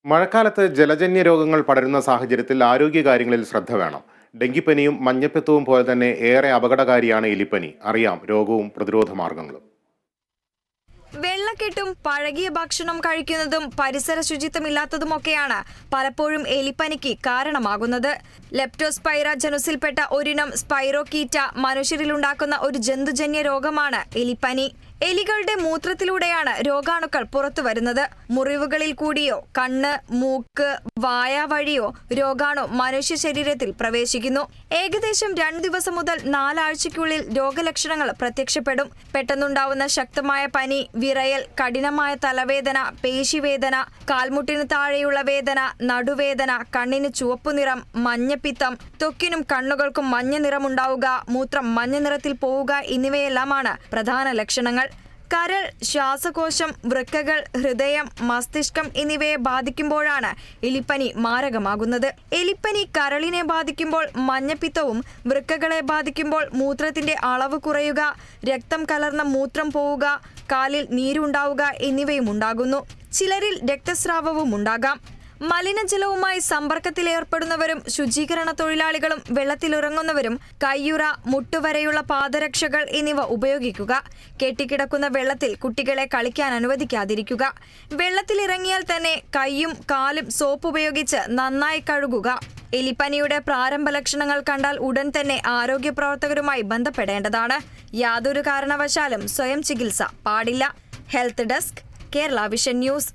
മഴക്കാലത്ത് ജലജന്യ രോഗങ്ങൾ പടരുന്ന സാഹചര്യത്തിൽ ആരോഗ്യകാര്യങ്ങളിൽ ശ്രദ്ധ വേണം. ഡെങ്കിപ്പനിയും മഞ്ഞപ്പിത്തവും പോലെ തന്നെ ഏറെ അപകടകാരിയാണ് എലിപ്പനി. അറിയാം രോഗവും പ്രതിരോധ മാർഗങ്ങളും. വെള്ളക്കെട്ടും പഴകിയ ഭക്ഷണം കഴിക്കുന്നതും പരിസര ശുചിത്വമില്ലാത്തതുമൊക്കെയാണ് പലപ്പോഴും എലിപ്പനിക്ക് കാരണമാകുന്നത്. ലെപ്റ്റോസ്പൈറ ജനുസിൽപ്പെട്ട ഒരിനം സ്പൈറോകീറ്റ മനുഷ്യരിലുണ്ടാക്കുന്ന ഒരു ജന്തുജന്യ രോഗമാണ് എലിപ്പനി. എലികളുടെ മൂത്രത്തിലൂടെയാണ് രോഗാണുക്കൾ പുറത്തു വരുന്നത്. മുറിവുകളിൽ കൂടിയോ കണ്ണ്, മൂക്ക്, വായ വഴിയോ രോഗാണു മനുഷ്യ ശരീരത്തിൽ പ്രവേശിക്കുന്നു. ഏകദേശം 2 ദിവസം മുതൽ 4 ആഴ്ചയ്ക്കുള്ളിൽ രോഗലക്ഷണങ്ങൾ പ്രത്യക്ഷപ്പെടും. പെട്ടെന്നുണ്ടാവുന്ന ശക്തമായ പനി, വിറയൽ, കഠിനമായ തലവേദന, പേശിവേദന, കാൽമുട്ടിന് താഴെയുള്ള വേദന, നടുവേദന, കണ്ണിന് ചുവപ്പു നിറം, മഞ്ഞപ്പിത്തം, ത്വക്കിനും കണ്ണുകൾക്കും മഞ്ഞ നിറമുണ്ടാവുക, മൂത്രം മഞ്ഞ നിറത്തിൽ പോവുക എന്നിവയെല്ലാമാണ് പ്രധാന ലക്ഷണങ്ങൾ. കരൾ, ശ്വാസകോശം, വൃക്കകൾ, ഹൃദയം, മസ്തിഷ്കം എന്നിവയെ ബാധിക്കുമ്പോഴാണ് എലിപ്പനി മാരകമാകുന്നത്. എലിപ്പനി കരളിനെ ബാധിക്കുമ്പോൾ മഞ്ഞപ്പിത്തവും, വൃക്കകളെ ബാധിക്കുമ്പോൾ മൂത്രത്തിന്റെ അളവ് കുറയുക, രക്തം കലർന്ന മൂത്രം പോവുക, കാലിൽ നീരുണ്ടാവുക എന്നിവയും ഉണ്ടാകുന്നു. ചിലരിൽ രക്തസ്രാവവും ഉണ്ടാകാം. മലിനജലവുമായി സമ്പർക്കത്തിലേർപ്പെടുന്നവരും ശുചീകരണ തൊഴിലാളികളും വെള്ളത്തിലിറങ്ങുന്നവരും കയ്യുറ, മുട്ടുവരെയുള്ള പാദരക്ഷകൾ എന്നിവ ഉപയോഗിക്കുക. കെട്ടിക്കിടക്കുന്ന വെള്ളത്തിൽ കുട്ടികളെ കളിക്കാൻ അനുവദിക്കാതിരിക്കുക. വെള്ളത്തിലിറങ്ങിയാൽ തന്നെ കൈയും കാലും സോപ്പ് ഉപയോഗിച്ച് നന്നായി കഴുകുക. എലിപ്പനിയുടെ പ്രാരംഭ ലക്ഷണങ്ങൾ കണ്ടാൽ ഉടൻ തന്നെ ആരോഗ്യ പ്രവർത്തകരുമായി ബന്ധപ്പെടേണ്ടതാണ്. യാതൊരു കാരണവശാലും സ്വയം ചികിത്സ പാടില്ല. Health desk, Kerala vision news.